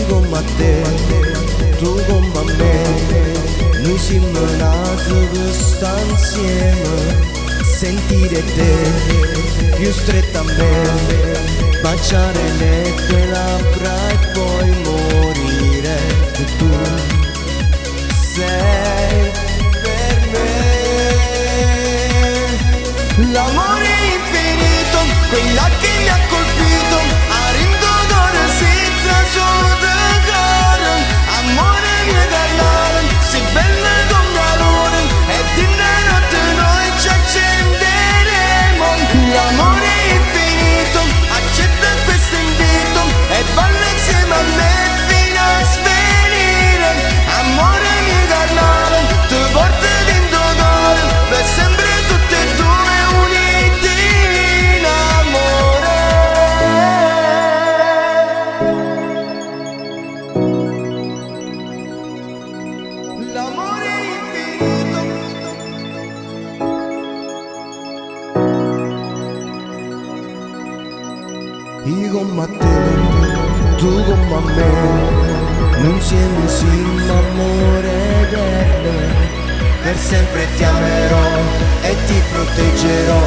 io come a te, tu come a me. Noi siamo nati per stare insieme, sentire te più stretta a me, baciare le tue labbra e poi morire. E tu sei per me l'amore infinito, quella che mi ha colpito, a rindodore si trasuda cara, amore mio carnale, si bella come la luna, e di notte noi ci accenderemo. L'amore infinito, accetta questo invito e balla insieme a me fino a svenire. Amore mio carnale, tu porti dentro cuore per sempre tutte e due uniti in amore. L'amore infinito, io come a te, tu come a me, non siamo insieme, amore eterno. Per sempre ti amerò e ti proteggerò,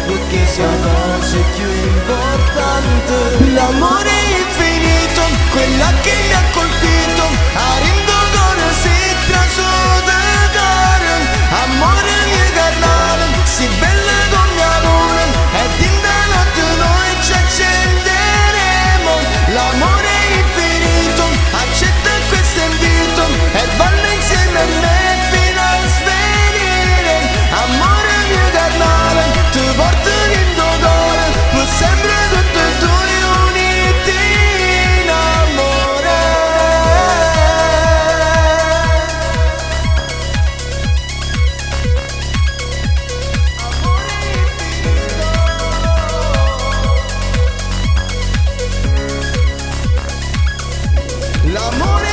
perché sia cosa più importante. L'amore infinito, quella che mi ha colpito, a rindodore si trasuda cara, amore mio carnale, si bella come la luna, e di notte noi ci accenderemo. L'amore infinito, accetta questo invito e balla insieme a me fino a svenire. Amore mio carnale, tu porti dentro cuore per sempre tutti e due uniti in amore. Amore infinito, l'amore